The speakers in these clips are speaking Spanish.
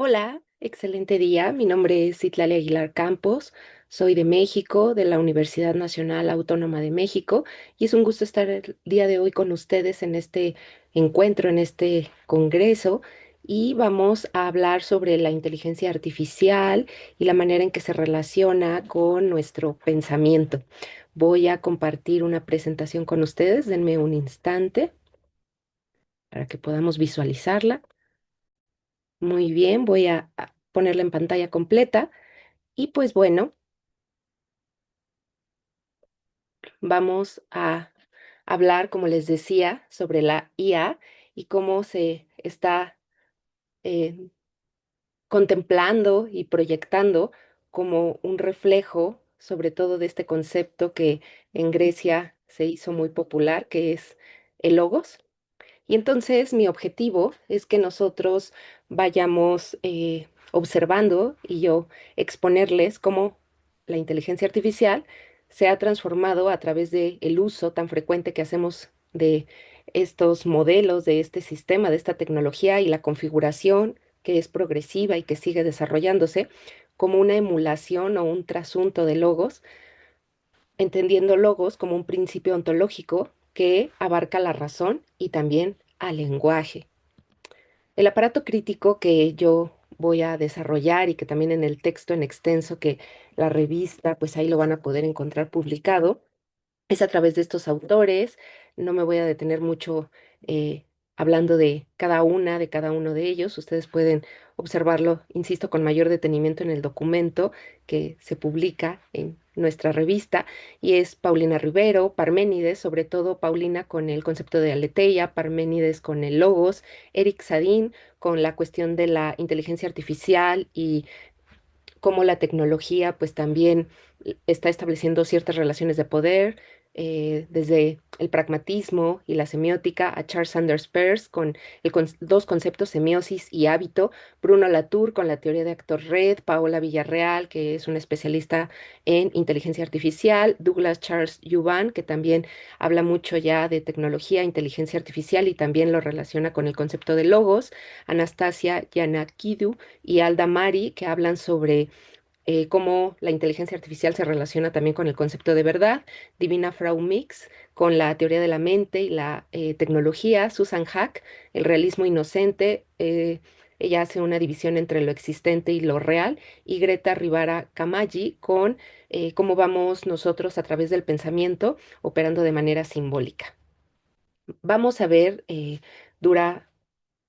Hola, excelente día. Mi nombre es Citlali Aguilar Campos. Soy de México, de la Universidad Nacional Autónoma de México, y es un gusto estar el día de hoy con ustedes en este encuentro, en este congreso, y vamos a hablar sobre la inteligencia artificial y la manera en que se relaciona con nuestro pensamiento. Voy a compartir una presentación con ustedes. Denme un instante para que podamos visualizarla. Muy bien, voy a ponerla en pantalla completa. Y pues bueno, vamos a hablar, como les decía, sobre la IA y cómo se está eh, contemplando y proyectando como un reflejo, sobre todo de este concepto que en Grecia se hizo muy popular, que es el logos. Y entonces mi objetivo es que nosotros vayamos observando y yo exponerles cómo la inteligencia artificial se ha transformado a través del uso tan frecuente que hacemos de estos modelos, de este sistema, de esta tecnología y la configuración que es progresiva y que sigue desarrollándose como una emulación o un trasunto de logos, entendiendo logos como un principio ontológico que abarca la razón y también al lenguaje. El aparato crítico que yo voy a desarrollar y que también en el texto en extenso que la revista, pues ahí lo van a poder encontrar publicado, es a través de estos autores. No me voy a detener mucho eh, hablando de cada una, de cada uno de ellos. Ustedes pueden observarlo, insisto, con mayor detenimiento en el documento que se publica en nuestra revista. Y es Paulina Rivero, Parménides, sobre todo Paulina con el concepto de aletheia, Parménides con el logos, Eric Sadin con la cuestión de la inteligencia artificial y cómo la tecnología pues también está estableciendo ciertas relaciones de poder, desde el pragmatismo y la semiótica a Charles Sanders Peirce con dos conceptos, semiosis y hábito, Bruno Latour con la teoría de actor-red, Paola Villarreal, que es una especialista en inteligencia artificial, Douglas Charles Yuvan, que también habla mucho ya de tecnología, inteligencia artificial y también lo relaciona con el concepto de logos, Anastasia Yanakidou y Alda Mari, que hablan sobre cómo la inteligencia artificial se relaciona también con el concepto de verdad, Divina Frau Mix, con la teoría de la mente y la tecnología, Susan Hack, el realismo inocente, ella hace una división entre lo existente y lo real, y Greta Rivara Camaggi con cómo vamos nosotros a través del pensamiento operando de manera simbólica. Vamos a ver, dura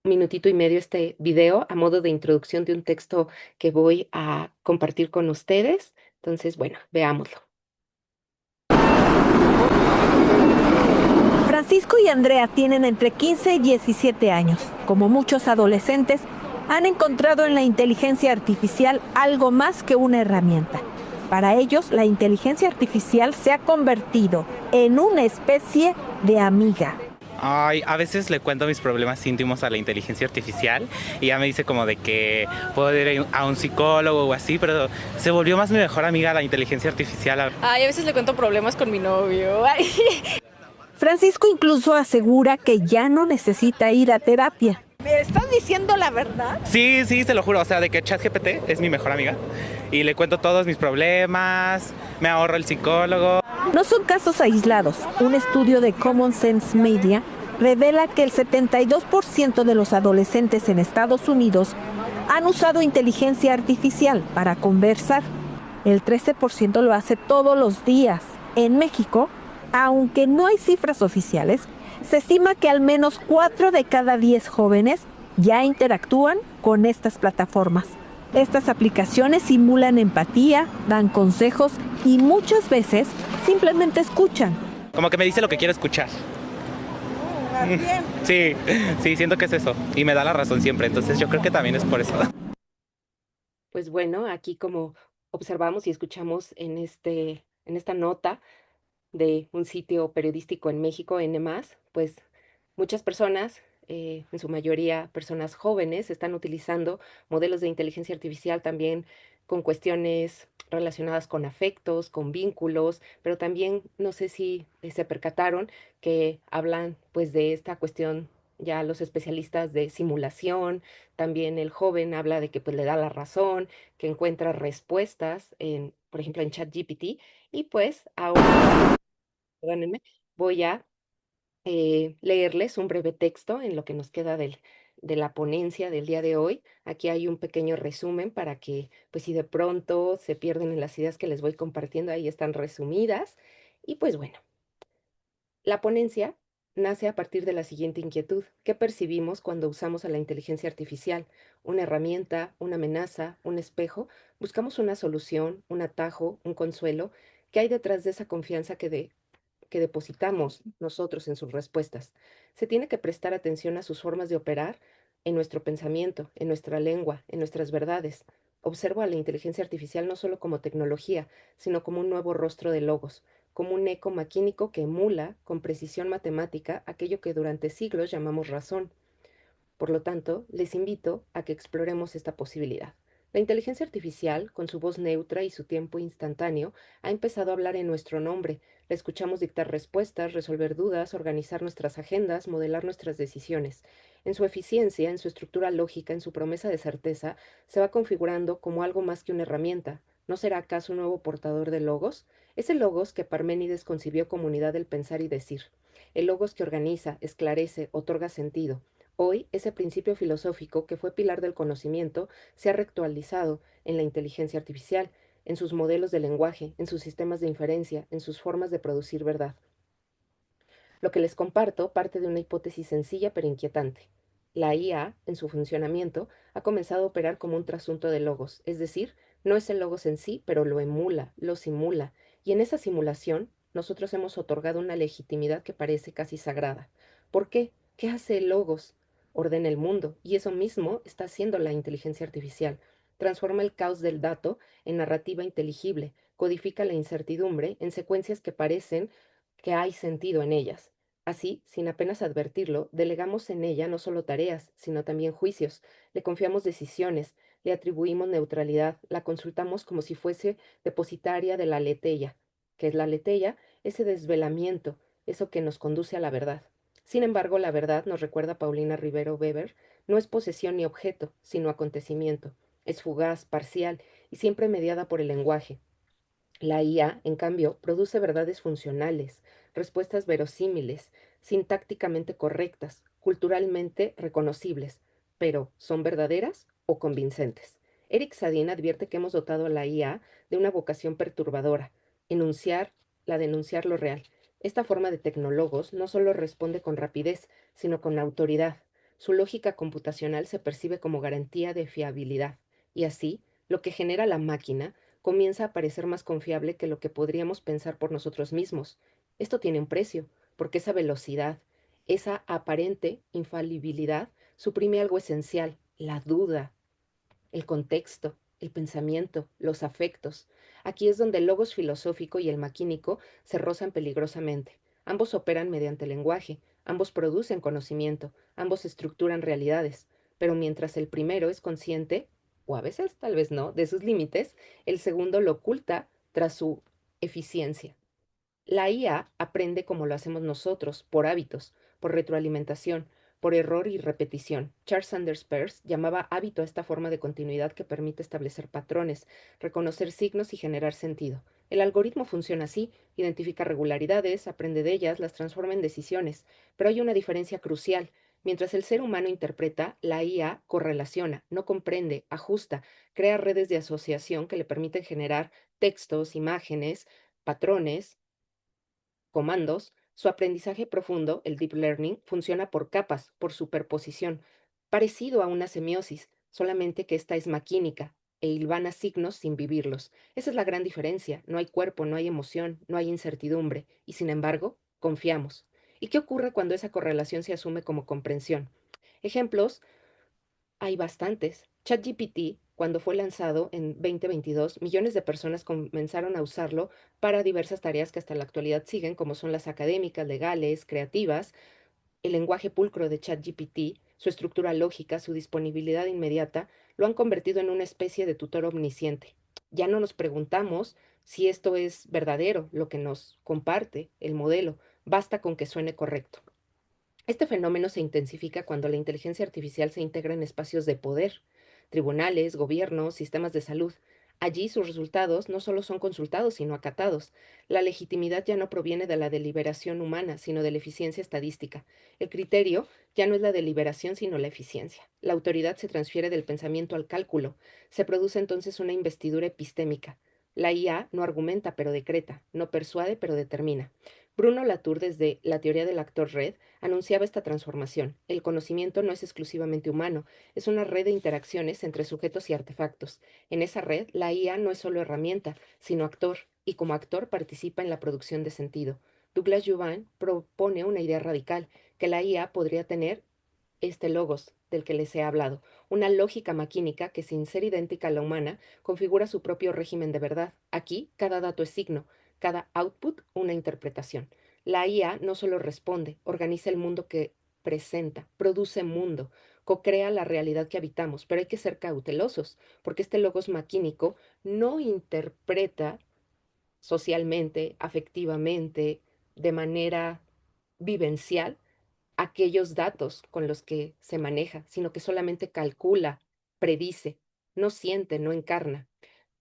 minutito y medio este video a modo de introducción de un texto que voy a compartir con ustedes. Entonces, bueno, veámoslo. Francisco y Andrea tienen entre 15 y 17 años. Como muchos adolescentes, han encontrado en la inteligencia artificial algo más que una herramienta. Para ellos, la inteligencia artificial se ha convertido en una especie de amiga. Ay, a veces le cuento mis problemas íntimos a la inteligencia artificial y ya me dice como de que puedo ir a un psicólogo o así, pero se volvió más mi mejor amiga la inteligencia artificial. Ay, a veces le cuento problemas con mi novio. Ay. Francisco incluso asegura que ya no necesita ir a terapia. ¿Me estás diciendo la verdad? Sí, sí, se lo juro, o sea, de que ChatGPT es mi mejor amiga y le cuento todos mis problemas, me ahorro el psicólogo. No son casos aislados. Un estudio de Common Sense Media revela que el 72% de los adolescentes en Estados Unidos han usado inteligencia artificial para conversar. El 13% lo hace todos los días. En México, aunque no hay cifras oficiales, se estima que al menos 4 de cada 10 jóvenes ya interactúan con estas plataformas. Estas aplicaciones simulan empatía, dan consejos y muchas veces simplemente escuchan. Como que me dice lo que quiero escuchar. Sí, sí, siento que es eso y me da la razón siempre, entonces yo creo que también es por eso. Pues bueno, aquí como observamos y escuchamos en esta nota de un sitio periodístico en México, N+, pues muchas personas, en su mayoría personas jóvenes, están utilizando modelos de inteligencia artificial también con cuestiones relacionadas con afectos, con vínculos, pero también no sé si se percataron que hablan pues de esta cuestión ya los especialistas de simulación, también el joven habla de que pues le da la razón, que encuentra respuestas en, por ejemplo, en ChatGPT. Y pues ahora, perdónenme, voy a leerles un breve texto en lo que nos queda de la ponencia del día de hoy. Aquí hay un pequeño resumen para que, pues si de pronto se pierden en las ideas que les voy compartiendo, ahí están resumidas. Y pues bueno, la ponencia nace a partir de la siguiente inquietud. ¿Qué percibimos cuando usamos a la inteligencia artificial? ¿Una herramienta, una amenaza, un espejo? ¿Buscamos una solución, un atajo, un consuelo? ¿Qué hay detrás de esa confianza que depositamos nosotros en sus respuestas? Se tiene que prestar atención a sus formas de operar en nuestro pensamiento, en nuestra lengua, en nuestras verdades. Observo a la inteligencia artificial no solo como tecnología, sino como un nuevo rostro de logos, como un eco maquínico que emula con precisión matemática aquello que durante siglos llamamos razón. Por lo tanto, les invito a que exploremos esta posibilidad. La inteligencia artificial, con su voz neutra y su tiempo instantáneo, ha empezado a hablar en nuestro nombre. La escuchamos dictar respuestas, resolver dudas, organizar nuestras agendas, modelar nuestras decisiones. En su eficiencia, en su estructura lógica, en su promesa de certeza, se va configurando como algo más que una herramienta. ¿No será acaso un nuevo portador de logos? Es el logos que Parménides concibió como unidad del pensar y decir. El logos que organiza, esclarece, otorga sentido. Hoy, ese principio filosófico, que fue pilar del conocimiento, se ha reactualizado en la inteligencia artificial, en sus modelos de lenguaje, en sus sistemas de inferencia, en sus formas de producir verdad. Lo que les comparto parte de una hipótesis sencilla pero inquietante. La IA, en su funcionamiento, ha comenzado a operar como un trasunto de logos, es decir, no es el logos en sí, pero lo emula, lo simula, y en esa simulación nosotros hemos otorgado una legitimidad que parece casi sagrada. ¿Por qué? ¿Qué hace el logos? Ordena el mundo, y eso mismo está haciendo la inteligencia artificial. Transforma el caos del dato en narrativa inteligible, codifica la incertidumbre en secuencias que parecen que hay sentido en ellas. Así, sin apenas advertirlo, delegamos en ella no solo tareas, sino también juicios, le confiamos decisiones, le atribuimos neutralidad, la consultamos como si fuese depositaria de la aletheia. ¿Qué es la aletheia? Ese desvelamiento, eso que nos conduce a la verdad. Sin embargo, la verdad, nos recuerda Paulina Rivero Weber, no es posesión ni objeto, sino acontecimiento. Es fugaz, parcial y siempre mediada por el lenguaje. La IA, en cambio, produce verdades funcionales, respuestas verosímiles, sintácticamente correctas, culturalmente reconocibles, pero ¿son verdaderas o convincentes? Eric Sadin advierte que hemos dotado a la IA de una vocación perturbadora, enunciar, la de enunciar lo real. Esta forma de tecnólogos no solo responde con rapidez, sino con autoridad. Su lógica computacional se percibe como garantía de fiabilidad, y así, lo que genera la máquina comienza a parecer más confiable que lo que podríamos pensar por nosotros mismos. Esto tiene un precio, porque esa velocidad, esa aparente infalibilidad, suprime algo esencial, la duda, el contexto, el pensamiento, los afectos. Aquí es donde el logos filosófico y el maquínico se rozan peligrosamente. Ambos operan mediante lenguaje, ambos producen conocimiento, ambos estructuran realidades, pero mientras el primero es consciente, o a veces tal vez no, de sus límites, el segundo lo oculta tras su eficiencia. La IA aprende como lo hacemos nosotros, por hábitos, por retroalimentación, por error y repetición. Charles Sanders Peirce llamaba hábito a esta forma de continuidad que permite establecer patrones, reconocer signos y generar sentido. El algoritmo funciona así, identifica regularidades, aprende de ellas, las transforma en decisiones. Pero hay una diferencia crucial. Mientras el ser humano interpreta, la IA correlaciona, no comprende, ajusta, crea redes de asociación que le permiten generar textos, imágenes, patrones, comandos. Su aprendizaje profundo, el deep learning, funciona por capas, por superposición, parecido a una semiosis, solamente que esta es maquínica e hilvana signos sin vivirlos. Esa es la gran diferencia. No hay cuerpo, no hay emoción, no hay incertidumbre, y sin embargo, confiamos. ¿Y qué ocurre cuando esa correlación se asume como comprensión? Ejemplos hay bastantes. ChatGPT, cuando fue lanzado en 2022, millones de personas comenzaron a usarlo para diversas tareas que hasta la actualidad siguen, como son las académicas, legales, creativas. El lenguaje pulcro de ChatGPT, su estructura lógica, su disponibilidad inmediata, lo han convertido en una especie de tutor omnisciente. Ya no nos preguntamos si esto es verdadero, lo que nos comparte el modelo. Basta con que suene correcto. Este fenómeno se intensifica cuando la inteligencia artificial se integra en espacios de poder, tribunales, gobiernos, sistemas de salud. Allí sus resultados no solo son consultados, sino acatados. La legitimidad ya no proviene de la deliberación humana, sino de la eficiencia estadística. El criterio ya no es la deliberación, sino la eficiencia. La autoridad se transfiere del pensamiento al cálculo. Se produce entonces una investidura epistémica. La IA no argumenta, pero decreta, no persuade, pero determina. Bruno Latour, desde la teoría del actor red, anunciaba esta transformación. El conocimiento no es exclusivamente humano, es una red de interacciones entre sujetos y artefactos. En esa red, la IA no es solo herramienta, sino actor, y como actor participa en la producción de sentido. Douglas Juvan propone una idea radical, que la IA podría tener este logos del que les he hablado, una lógica maquínica que, sin ser idéntica a la humana, configura su propio régimen de verdad. Aquí, cada dato es signo, cada output una interpretación. La IA no solo responde, organiza el mundo que presenta, produce mundo, co-crea la realidad que habitamos, pero hay que ser cautelosos, porque este logos maquínico no interpreta socialmente, afectivamente, de manera vivencial aquellos datos con los que se maneja, sino que solamente calcula, predice, no siente, no encarna.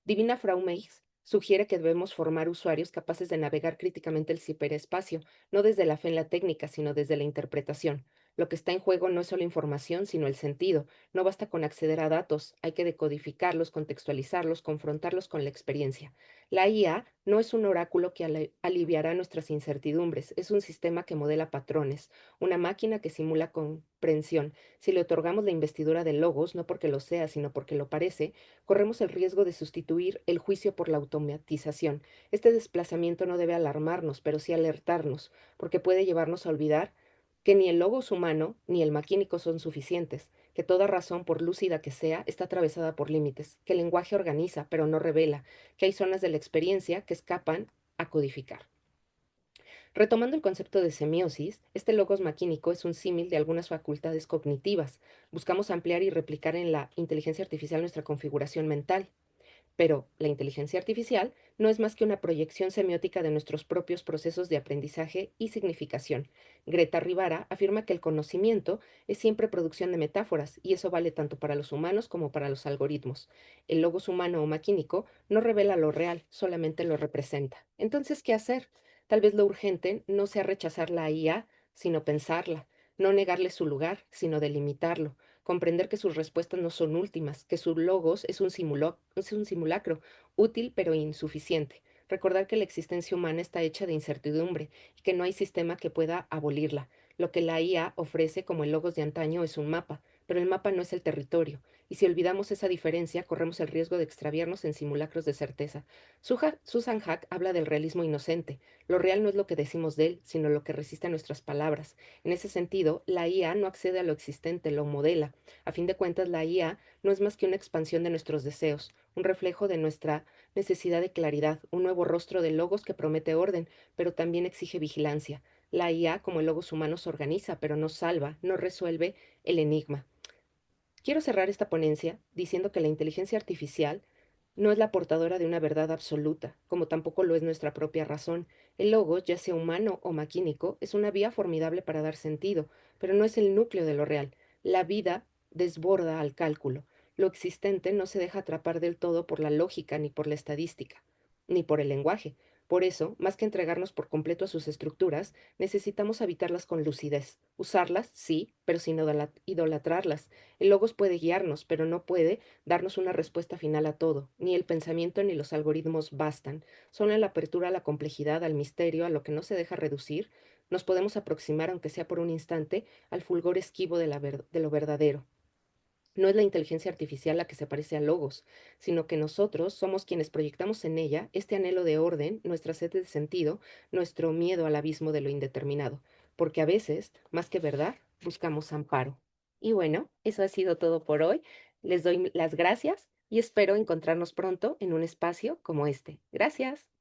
Divina Fraumeis sugiere que debemos formar usuarios capaces de navegar críticamente el ciberespacio, no desde la fe en la técnica, sino desde la interpretación. Lo que está en juego no es solo información, sino el sentido. No basta con acceder a datos, hay que decodificarlos, contextualizarlos, confrontarlos con la experiencia. La IA no es un oráculo que aliviará nuestras incertidumbres, es un sistema que modela patrones, una máquina que simula comprensión. Si le otorgamos la investidura de logos, no porque lo sea, sino porque lo parece, corremos el riesgo de sustituir el juicio por la automatización. Este desplazamiento no debe alarmarnos, pero sí alertarnos, porque puede llevarnos a olvidar que ni el logos humano ni el maquínico son suficientes, que toda razón, por lúcida que sea, está atravesada por límites, que el lenguaje organiza, pero no revela, que hay zonas de la experiencia que escapan a codificar. Retomando el concepto de semiosis, este logos maquínico es un símil de algunas facultades cognitivas. Buscamos ampliar y replicar en la inteligencia artificial nuestra configuración mental. Pero la inteligencia artificial no es más que una proyección semiótica de nuestros propios procesos de aprendizaje y significación. Greta Rivara afirma que el conocimiento es siempre producción de metáforas, y eso vale tanto para los humanos como para los algoritmos. El logos humano o maquínico no revela lo real, solamente lo representa. Entonces, ¿qué hacer? Tal vez lo urgente no sea rechazar la IA, sino pensarla, no negarle su lugar, sino delimitarlo, comprender que sus respuestas no son últimas, que su logos es un simulacro, útil pero insuficiente. Recordar que la existencia humana está hecha de incertidumbre y que no hay sistema que pueda abolirla. Lo que la IA ofrece como el logos de antaño es un mapa, pero el mapa no es el territorio, y si olvidamos esa diferencia, corremos el riesgo de extraviarnos en simulacros de certeza. Susan Hack habla del realismo inocente. Lo real no es lo que decimos de él, sino lo que resiste a nuestras palabras. En ese sentido, la IA no accede a lo existente, lo modela. A fin de cuentas, la IA no es más que una expansión de nuestros deseos, un reflejo de nuestra necesidad de claridad, un nuevo rostro de logos que promete orden, pero también exige vigilancia. La IA, como el logos humano, se organiza, pero no salva, no resuelve el enigma. Quiero cerrar esta ponencia diciendo que la inteligencia artificial no es la portadora de una verdad absoluta, como tampoco lo es nuestra propia razón. El logos, ya sea humano o maquínico, es una vía formidable para dar sentido, pero no es el núcleo de lo real. La vida desborda al cálculo. Lo existente no se deja atrapar del todo por la lógica, ni por la estadística, ni por el lenguaje. Por eso, más que entregarnos por completo a sus estructuras, necesitamos habitarlas con lucidez. Usarlas, sí, pero sin idolatrarlas. El logos puede guiarnos, pero no puede darnos una respuesta final a todo. Ni el pensamiento ni los algoritmos bastan. Solo en la apertura a la complejidad, al misterio, a lo que no se deja reducir, nos podemos aproximar, aunque sea por un instante, al fulgor esquivo de lo verdadero. No es la inteligencia artificial la que se parece a logos, sino que nosotros somos quienes proyectamos en ella este anhelo de orden, nuestra sed de sentido, nuestro miedo al abismo de lo indeterminado, porque a veces, más que verdad, buscamos amparo. Y bueno, eso ha sido todo por hoy. Les doy las gracias y espero encontrarnos pronto en un espacio como este. Gracias.